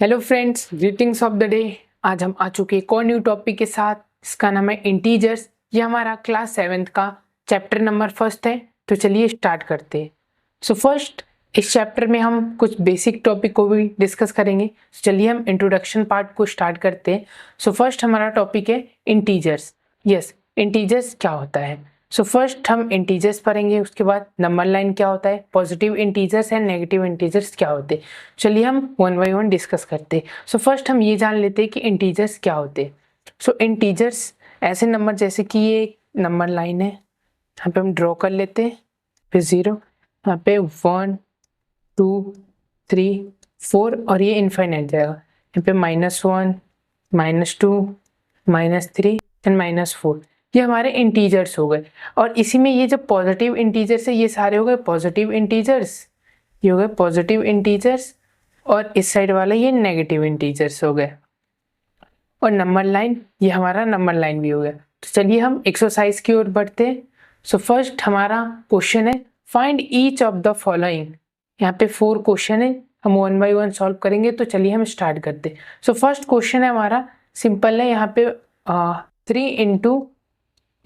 Hello friends, greetings of the day. आज हम आ चुके एक और न्यू टॉपिक के साथ। इसका नाम है इंटीजर्स। ये हमारा क्लास 7th का चैप्टर नंबर फर्स्ट है। तो चलिए स्टार्ट करते हैं। सो फर्स्ट इस चैप्टर में हम कुछ बेसिक टॉपिक को भी डिस्कस करेंगे। चलिए हम इंट्रोडक्शन पार्ट को स्टार्ट करते हैं। सो फर्स्ट हमारा टॉपिक है इंटीजर्स। यस, इंटीजर्स क्या होता है। सो फर्स्ट हम इंटीजर्स पढ़ेंगे, उसके बाद नंबर लाइन क्या होता है, positive integers and negative integers क्या होते हैं। चलिए हम वन बाय वन डिस्कस करते हैं। सो फर्स्ट हम ये जान लेते हैं कि इंटीजर्स क्या होते हैं। सो इंटीजर्स ऐसे नंबर, जैसे कि ये नंबर लाइन है, यहाँ पे हम ड्रॉ कर लेते हैं। फिर 0, यहाँ पे 1 2 3 4 और ये इनफाइनाइट जाएगा। यहाँ पे -1 -2 -3 एंड -4। ये हमारे इंटीजर्स हो गए। और इसी में ये जो पॉजिटिव इंटीजर्स है, ये सारे हो गए पॉजिटिव इंटीजर्स। ये हो गए पॉजिटिव इंटीजर्स। और इस साइड वाला ये नेगेटिव इंटीजर्स हो गए। और नंबर लाइन, ये हमारा नंबर लाइन भी हो गया। तो चलिए हम एक्सरसाइज की ओर बढ़ते हैं। सो फर्स्ट हमारा क्वेश्चन है, find each of the following. यहाँ पे 4 क्वेश्चन है, हम वन बाय वन सॉल्व करेंगे। तो चलिए हम स्टार्ट करते हैं। सो फर्स्ट क्वेश्चन है हमारा, सिंपल है। यहाँ पे 3 इंटू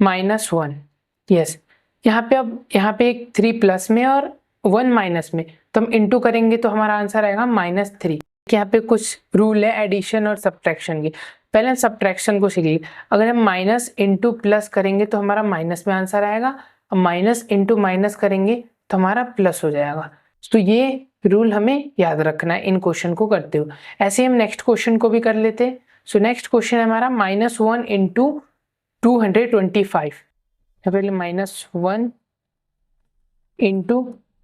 -1। यस, यहाँ पे अब यहाँ पे एक 3 प्लस में और 1 माइनस में, तो हम इंटू करेंगे तो हमारा आंसर आएगा -3। यहाँ पे कुछ रूल है एडिशन और सब्ट्रैक्शन की। पहले हम सब्ट्रैक्शन को सीख लीजिए। अगर हम माइनस इंटू प्लस करेंगे तो हमारा माइनस में आंसर आएगा, और माइनस इंटू माइनस करेंगे तो हमारा प्लस हो जाएगा। तो ये रूल हमें याद रखना है इन क्वेश्चन को करते हुए। ऐसे ही हम नेक्स्ट क्वेश्चन को भी कर लेते हैं। सो नेक्स्ट क्वेश्चन है हमारा -1 इंटू 225। पहले -1 इंटू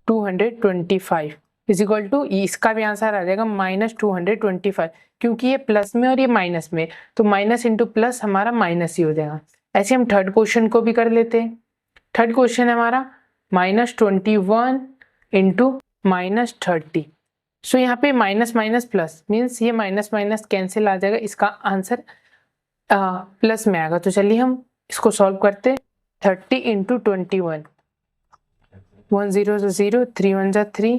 225 इज इक्वल टू, इसका भी आंसर आ जाएगा -225, क्योंकि ये प्लस में और ये माइनस में, तो माइनस इंटू प्लस हमारा माइनस ही हो जाएगा। ऐसे हम थर्ड क्वेश्चन को भी कर लेते हैं। थर्ड क्वेश्चन है हमारा -21 इंटू -30। सो यहाँ पे माइनस माइनस प्लस मीन्स ये माइनस माइनस कैंसिल आ जाएगा, इसका आंसर प्लस में आएगा। तो चलिए हम इसको सॉल्व करते हैं। 30 इंटू 21, 1 0 0, 3 1 जा 3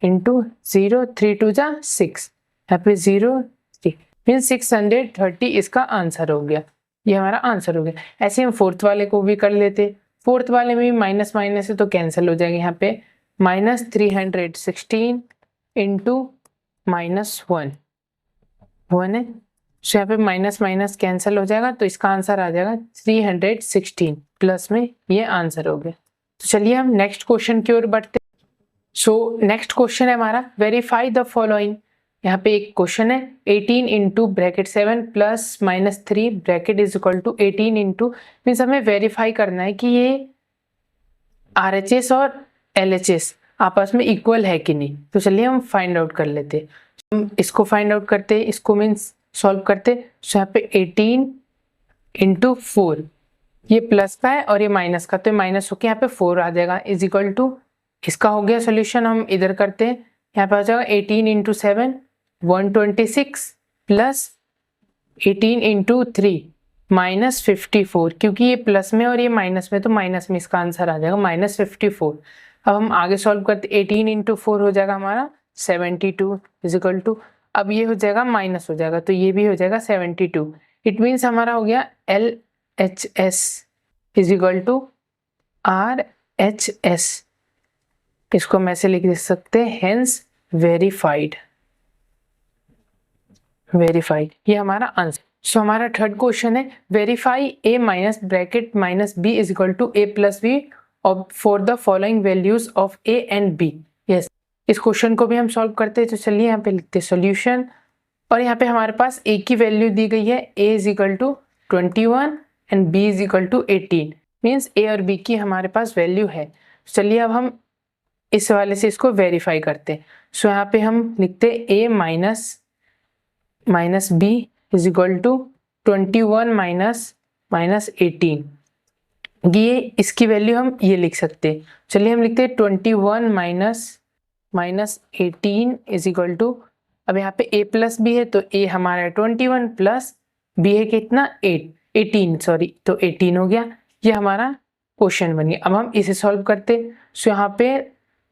इंटू 0, 3 2 जा 6, यहाँ पे 0 3 मीन 630 इसका आंसर हो गया। ये हमारा आंसर हो गया। ऐसे हम फोर्थ वाले को भी कर लेते। फोर्थ वाले में भी माइनस माइनस है तो कैंसिल हो जाएगा। यहाँ पे -316 इंटू -1 है, तो यहाँ पे माइनस माइनस कैंसिल हो जाएगा, तो इसका आंसर आ जाएगा 316, प्लस में ये आंसर हो गया। तो चलिए हम नेक्स्ट क्वेश्चन की ओर बढ़ते। सो नेक्स्ट क्वेश्चन है हमारा, वेरीफाई द फॉलोइंग। यहाँ पे एक क्वेश्चन है, 18 into bracket 7 plus -3 bracket is equal to 18 into, means हमें वेरीफाई करना है कि ये RHS और LHS आपस में इक्वल है कि नहीं। तो चलिए हम फाइंड आउट कर लेते। हम इसको फाइंड आउट करते हैं, इसको मीन्स सॉल्व करते। सो यहाँ पे 18 इंटू 4, ये प्लस का है और ये माइनस का, तो माइनस होकर यहाँ पे 4 आ जाएगा इज इक्वल टू, इसका हो गया सोल्यूशन। हम इधर करते हैं, यहाँ पे आ जाएगा 18 इंटू 7 126 प्लस 18 इंटू 3 -54, क्योंकि ये प्लस में और ये माइनस में, तो माइनस में इसका आंसर आ जाएगा -54। अब हम आगे सॉल्व करते, 18 इंटू 4 हो जाएगा हमारा 72 इज इक्वल टू, अब ये हो जाएगा माइनस हो जाएगा, तो ये भी हो जाएगा 72। इट मीन्स हमारा हो गया LHS is equal to RHS। इसको हम ऐसे लिख सकते हैं, हेंस वेरीफाइड। वेरीफाइड ये हमारा आंसर। सो हमारा थर्ड क्वेश्चन है, verify A minus bracket -B is equal to A plus B for the following values of A and B। Yes, इस क्वेश्चन को भी हम सॉल्व करते हैं। तो चलिए यहाँ पे लिखते हैं सोल्यूशन, और यहाँ पे हमारे पास A की वैल्यू दी गई है, A is equal to 21 and B is equal to 18, means A और B की हमारे पास वैल्यू है। चलिए अब हम इस वाले से इसको वेरीफाई करते हैं। सो यहाँ पे हम लिखते हैं A minus B is equal to 21 minus 18, ये इसकी वैल्यू हम ये लिख सकते हैं। चलिए हम लिखते हैं 21 माइनस 18 इज इक्वल टू, अब यहाँ पे A प्लस B है तो A हमारा 21 प्लस B है कितना 18 सॉरी, तो 18 हो गया। ये हमारा क्वेश्चन बन गया। अब हम इसे सॉल्व करते। सो यहाँ पे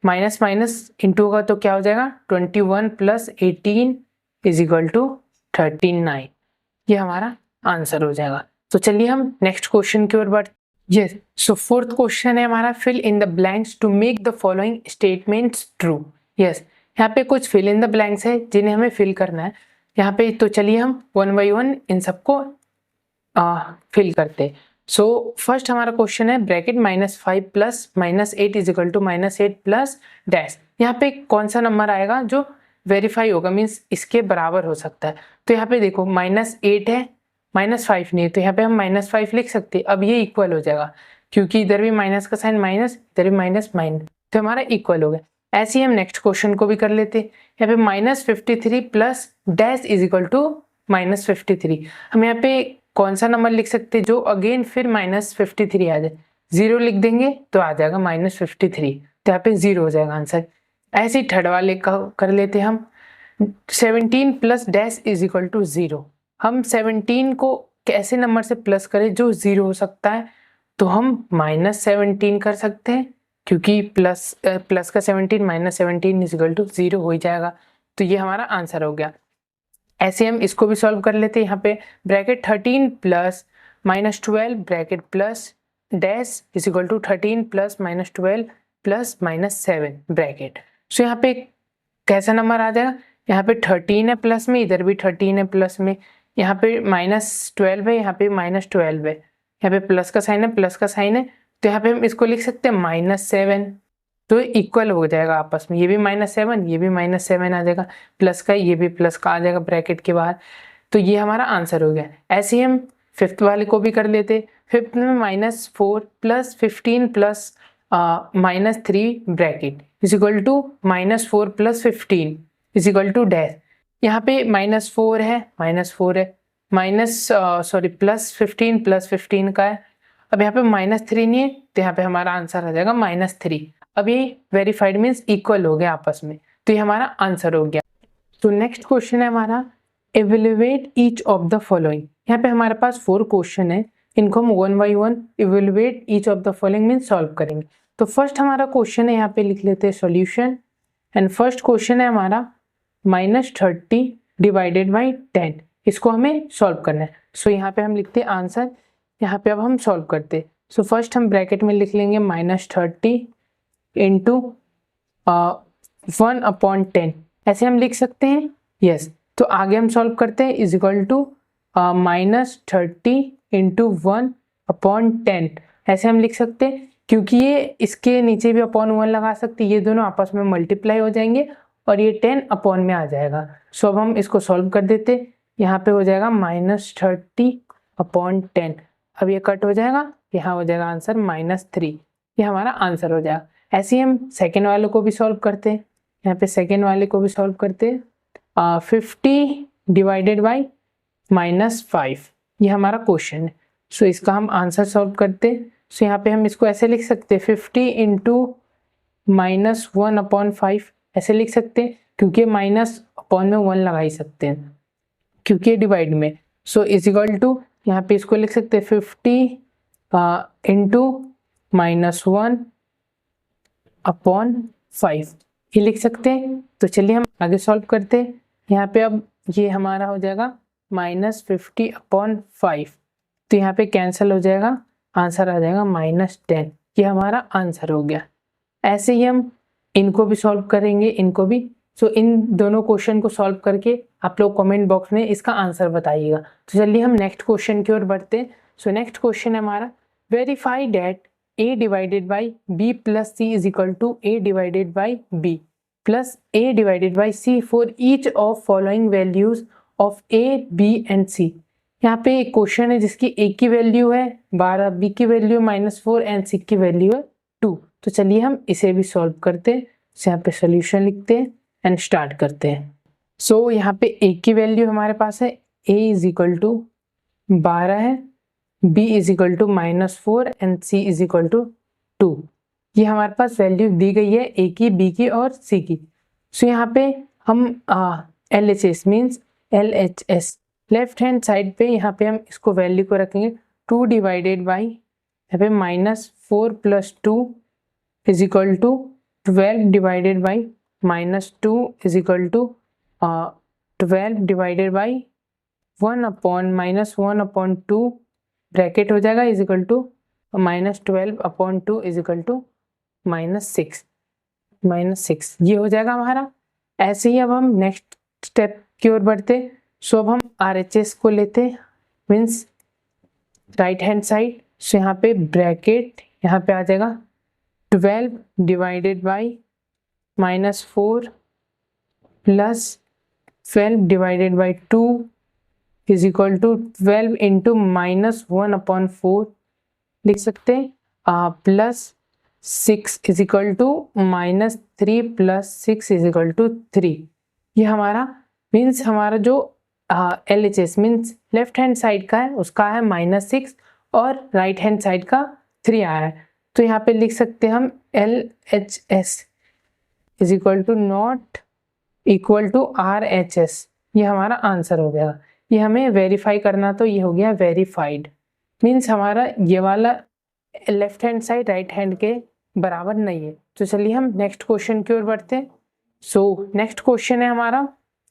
माइनस माइनस इंटू होगा तो क्या हो जाएगा 21 प्लस 18 इज इक्वल टू 39। ये हमारा आंसर हो जाएगा। तो चलिए हम नेक्स्ट क्वेश्चन की ओर बढ़ते। यस, सो फोर्थ क्वेश्चन है हमारा, fill in the blanks to make the following statements true. Yes, यहाँ पे कुछ फिल इन द ब्लैंक्स है जिन्हें हमें फिल करना है यहाँ पे। तो चलिए हम वन बाई वन इन सबको फिल करते। सो फर्स्ट हमारा क्वेश्चन है bracket -5 plus -8 is equal to -8 plus dash. यहाँ पे कौन सा नंबर आएगा जो वेरीफाई होगा, मीन्स इसके बराबर हो सकता है। तो यहाँ पे देखो -8 है, -5 नहीं है, तो यहाँ पे हम -5 लिख सकते हैं। अब ये इक्वल हो जाएगा क्योंकि इधर भी माइनस का साइन माइनस, इधर भी माइनस माइनस, तो हमारा इक्वल हो गया। ऐसे ही हम नेक्स्ट क्वेश्चन को भी कर लेते हैं। यहाँ पे -53 plus dash is equal to -53। हम यहाँ पे कौन सा नंबर लिख सकते हैं जो अगेन फिर -53 आ जाए। 0 लिख देंगे तो आ जाएगा -53, तो यहाँ पे 0 हो जाएगा आंसर। ऐसे ही थर्ड वाले का कर लेते हैं हम। 17 plus dash is equal to 0। हम 17 को कैसे नंबर से प्लस करें जो 0 हो सकता है, तो हम -17 कर सकते हैं क्योंकि प्लस का 17 -17 इज इक्वल टू 0 हो ही जाएगा। तो ये हमारा आंसर हो गया। ऐसे हम इसको भी सॉल्व कर लेते हैं। यहाँ पे bracket 13 plus -12 bracket plus dash is equal to 13 plus -12 plus -7 bracket. So यहाँ पे कैसा नंबर आ जाएगा, यहाँ पे 13 है प्लस में, इधर भी 13 है प्लस में, यहाँ पे -12 है, यहाँ पे -12 है, यहाँ पे प्लस का साइन है, प्लस का साइन है, तो यहाँ पे हम इसको लिख सकते हैं -7। तो इक्वल हो जाएगा आपस में, ये भी -7 ये भी -7 आ जाएगा, प्लस का ये भी प्लस का आ जाएगा ब्रैकेट के बाहर। तो ये हमारा आंसर हो गया। ऐसे ही हम फिफ्थ वाले को भी कर लेते। फिफ्थ में -4 plus 15 plus -3 bracket is equal to -4 plus 15 is equal to dash. यहाँ पे -4 है प्लस 15 प्लस 15 का है। अब यहाँ पे -3 नहीं है, तो यहाँ पे हमारा आंसर आ जाएगा -3। अब ये वेरीफाइड मीन्स इक्वल हो गया आपस में, तो ये हमारा आंसर हो गया। तो नेक्स्ट क्वेश्चन है हमारा evaluate each of the following. यहाँ पे हमारे पास 4 क्वेश्चन है, इनको हम one by one evaluate each of the following means solve करेंगे। तो फर्स्ट हमारा क्वेश्चन है, यहाँ पे लिख लेते हैं सॉल्यूशन। एंड फर्स्ट क्वेश्चन है हमारा -30 डिवाइडेड बाई 10, इसको हमें सॉल्व करना है। सो यहाँ पे हम लिखते हैं आंसर, यहाँ पे अब हम सॉल्व करते। सो फर्स्ट हम ब्रैकेट में लिख लेंगे -30 इंटू 1/10, ऐसे हम लिख सकते हैं। यस, तो आगे हम सॉल्व करते हैं, इज इक्वल टू -30 इंटू 1/10, ऐसे हम लिख सकते हैं क्योंकि ये इसके नीचे भी अपॉन 1 लगा सकते हैं, ये दोनों आपस में मल्टीप्लाई हो जाएंगे और ये 10 अपॉन में आ जाएगा। सो अब हम इसको सॉल्व कर देते। यहाँ पे हो जाएगा -30/10, अब ये कट हो जाएगा, यहाँ हो जाएगा आंसर -3, ये हमारा आंसर हो जाएगा। ऐसे ही हम सेकेंड वाले को भी सॉल्व करते हैं। यहाँ पे सेकेंड वाले को भी सॉल्व करते हैं। 50 डिवाइडेड बाई -5, ये हमारा क्वेश्चन है। सो इसका हम आंसर सॉल्व करते हैं। सो यहाँ पे हम इसको ऐसे लिख सकते हैं 50 इंटू -1/5, ऐसे लिख सकते हैं क्योंकि माइनस अपॉन में 1 लगा ही सकते हैं क्योंकि डिवाइड में। सो इज इक्वल टू यहाँ पे इसको लिख सकते हैं 50 इंटू -1/5, ये लिख सकते हैं। तो चलिए हम आगे सॉल्व करते हैं। यहाँ पे अब ये हमारा हो जाएगा -50/5, तो यहाँ पे कैंसिल हो जाएगा, आंसर आ जाएगा -10, ये हमारा आंसर हो गया। ऐसे ही हम इनको भी सॉल्व करेंगे, इनको भी। सो इन दोनों क्वेश्चन को सॉल्व करके आप लोग कमेंट बॉक्स में इसका आंसर बताइएगा। तो चलिए हम नेक्स्ट क्वेश्चन की ओर बढ़ते हैं। सो नेक्स्ट क्वेश्चन है हमारा verify that a divided by b plus c is equal to a divided by b plus a divided by c for each of following values of a b and c। यहाँ पे एक question है जिसकी a की value है 12, b की value -4 and c की value है 2। तो चलिए हम इसे भी सॉल्व करते हैं। यहाँ पे सोल्यूशन लिखते हैं एंड स्टार्ट करते हैं। सो यहाँ पे a की वैल्यू हमारे पास है a इज इक्वल टू 12 है, b is equal to -4 and c is equal to 2। ये हमारे पास वैल्यू दी गई है a की, b की और c की। सो यहाँ पे हम LHS means LHS left hand side पे यहाँ पे हम इसको वैल्यू को रखेंगे 2 डिवाइडेड बाई यहाँ पे -4 plus 2 is equal to 12 divided by -2 is equal to 12 divided by 1 upon minus 1/2 bracket हो जाएगा is equal to -12/2 is equal to -6 ये हो जाएगा हमारा। ऐसे ही अब हम नेक्स्ट स्टेप की ओर बढ़ते। सो अब हम RHS को लेते, means right hand side. So यहाँ पे ब्रैकेट यहाँ पे आ जाएगा 12 divided by -4 plus 12 divided by 2 is equal to 12 into -1/4 लिख सकते हैं, plus 6 is equal to -3 plus 6 is equal to 3। ये हमारा मीन्स हमारा जो LHS means left hand side का है उसका है -6 और राइट हैंड साइड का 3 आया है। तो यहाँ पे लिख सकते हैं हम LHS is equal to not equal to RHS। ये हमारा आंसर हो गया। ये हमें वेरीफाई करना, तो ये हो गया वेरीफाइड। मीन्स हमारा ये वाला left hand side right hand के बराबर नहीं है। तो चलिए हम नेक्स्ट क्वेश्चन की ओर बढ़ते हैं। सो नेक्स्ट क्वेश्चन है हमारा,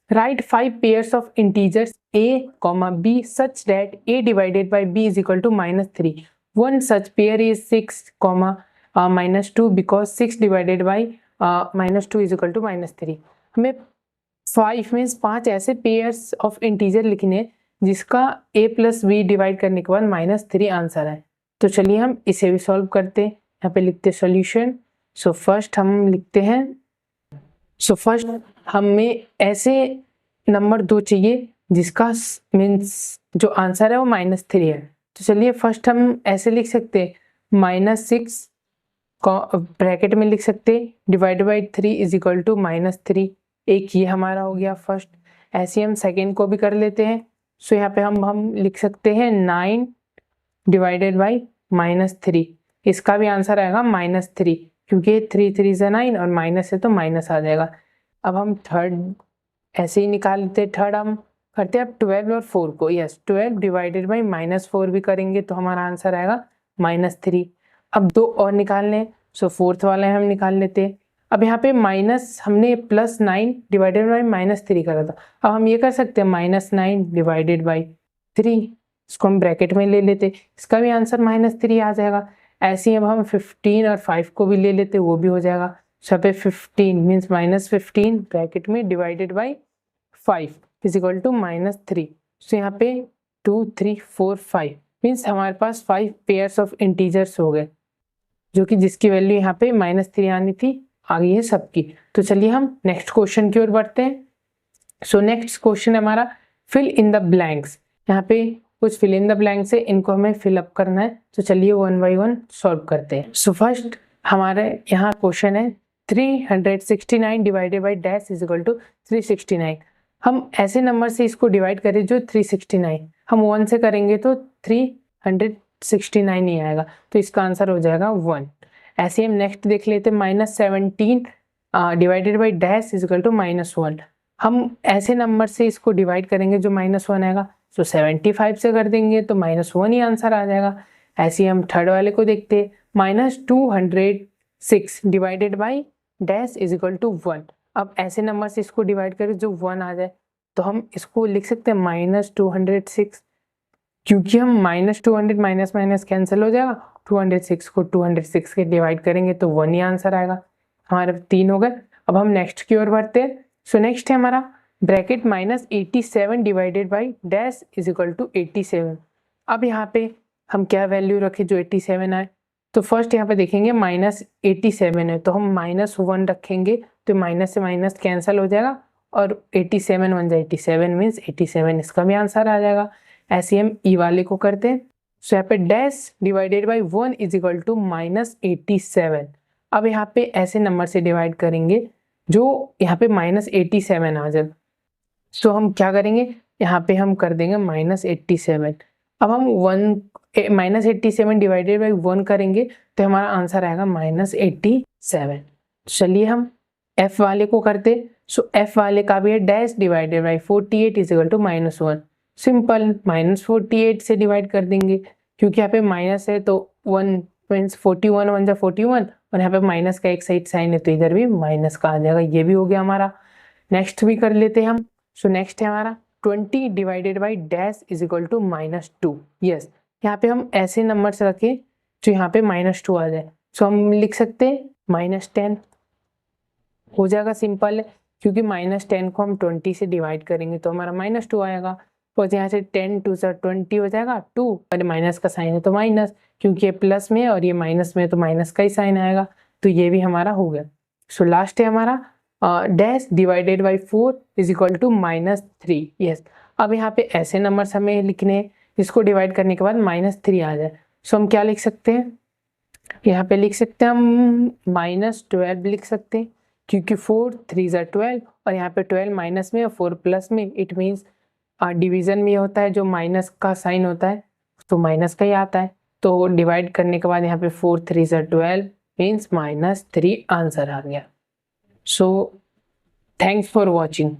right 5 pairs of integers a, b such that a divided by b is equal to -3. One such pair is 6, -2 because 6 divided by -2 is equal to -3। हमें 5 मीन्स 5 ऐसे pairs of integer लिखने जिसका a plus b divide करने के बाद -3 answer है। तो चलिए हम इसे भी सॉल्व करते हैं। यहाँ पे लिखते सॉल्यूशन। सो फर्स्ट हम लिखते हैं, फर्स्ट हमें ऐसे नंबर 2 चाहिए जिसका मीन्स जो आंसर है वो -3 है। तो चलिए फर्स्ट हम ऐसे लिख सकते हैं -6 ब्रैकेट में लिख सकते divide by 3 is equal to -3। एक ये हमारा हो गया फर्स्ट। ऐसे हम सेकेंड को भी कर लेते हैं। सो यहाँ पे हम लिख सकते हैं 9 डिवाइडेड बाई -3। इसका भी आंसर आएगा -3 क्योंकि 3 3 से 9 और माइनस है तो माइनस आ जाएगा। अब हम थर्ड ऐसे ही निकाल लेते हैं। थर्ड हम करते हैं अब 12 और 4 को। यस 12 डिवाइडेड बाई -4 भी करेंगे तो हमारा आंसर आएगा -3। अब 2 और निकालने, सो फोर्थ वाला हम निकाल लेते हैं। अब यहाँ पे माइनस हमने +9 डिवाइडेड बाई -3 करा था। अब हम ये कर सकते हैं -9 डिवाइडेड बाई 3, इसको हम ब्रैकेट में ले लेते, इसका भी आंसर -3 आ जाएगा। ऐसे ही अब हम 15 और 5 को भी ले लेते, वो भी हो जाएगा। यहाँ पे 15 मीन्स -15 ब्रैकेट में divided by 5 is equal to -3। So यहाँ पे 2 3 4 5 मीन्स हमारे पास 5 पेयर्स ऑफ इंटीजर्स हो गए, जो कि जिसकी वैल्यू यहाँ पे -3 आनी थी आ गई है सबकी। तो चलिए हम नेक्स्ट क्वेश्चन की ओर बढ़ते हैं। सो नेक्स्ट क्वेश्चन है हमारा फिल इन द ब्लैंक्स। यहाँ पे कुछ फिल इन द ब्लैंक्स है, इनको हमें फिलअप करना है। तो चलिए 1 बाई 1 सॉल्व करते हैं। सो फर्स्ट हमारे यहाँ क्वेश्चन है 369 divided by dash is equal to 369। हम ऐसे नंबर से इसको डिवाइड करें जो 369, हम 1 से करेंगे तो 369 ही आएगा, तो इसका आंसर हो जाएगा 1। ऐसे हम नेक्स्ट देख लेते हैं -17 divided by dash is equal to -1। हम ऐसे नंबर से इसको डिवाइड करेंगे जो -1 आएगा, तो 75 से कर देंगे तो -1 ही आंसर आ जाएगा। ऐसे ही हम थर्ड वाले को देखते हैं -206 divided by dash is equal to 1। अब ऐसे नंबर से इसको डिवाइड करें जो 1 आ जाए, तो हम इसको लिख सकते हैं -206, क्योंकि हम -200 माइनस माइनस कैंसिल हो जाएगा। 206 को 206 के डिवाइड करेंगे तो 1 ही आंसर आएगा। हमारे 3 हो गए। अब हम नेक्स्ट की ओर बढ़ते हैं। सो नेक्स्ट है हमारा bracket -87 divided by dash is equal to 87। अब यहाँ पे हम क्या वैल्यू रखें जो 87 आए, तो फर्स्ट यहाँ पे देखेंगे -87 है तो हम -1 रखेंगे, तो माइनस से माइनस कैंसिल हो जाएगा और 87 बन जाए 87 मीन्स 87, इसका भी आंसर आ जाएगा। ऐसे हम ई वाले को करते हैं। सो यहाँ पे dash divided by 1 is equal to -87। अब यहाँ पे ऐसे नंबर से डिवाइड करेंगे जो यहाँ पे -87 आ जाए, सो हम क्या करेंगे यहाँ पे हम कर देंगे -87। अब हम -87 डिवाइडेड बाई 1 करेंगे तो हमारा आंसर आएगा -87। चलिए हम एफ वाले को करते। सो एफ वाले का भी है dash divided by 48 is equal to -1। Simple -48 से डिवाइड कर देंगे, क्योंकि यहाँ पे माइनस है तो 1 मीन्स 41 1 जा 41 और यहाँ पे माइनस का एक साइड साइन है तो इधर भी माइनस का आ जाएगा। ये भी हो गया हमारा। नेक्स्ट भी कर लेते हैं हम। सो नेक्स्ट है हमारा 20 divided by dash is equal to -2। Yes, यहाँ पे हम ऐसे नंबर से रखे जो यहाँ पे -2 आ जाए। सो हम लिख सकते हैं -10 हो जाएगा, सिंपल है, क्योंकि -10 को हम 20 से डिवाइड करेंगे तो हमारा -2 आएगा। तो यहाँ से 10 2 सा 20 हो जाएगा 2, और माइनस का साइन है तो माइनस, क्योंकि ये प्लस में और ये माइनस में तो माइनस का ही साइन आएगा, तो ये भी हमारा हो गया। सो लास्ट है हमारा dash divided by 4 is equal to -3। Yes, अब यहाँ पे ऐसे नंबर्स हमें लिखने हैं जिसको डिवाइड करने के बाद -3 आ जाए। सो हम क्या लिख सकते हैं, यहाँ पे लिख सकते हैं हम -12 लिख सकते हैं, क्योंकि 4 3 ज़ा 12 और यहाँ पे 12 माइनस में और 4 प्लस में, इट मीन्स डिवीजन में ये होता है जो माइनस का साइन होता है तो माइनस का ही आता है। तो डिवाइड करने के बाद यहाँ पे 4 3 ज़ा 12 मीन्स -3 आंसर आ गया। So thanks for watching.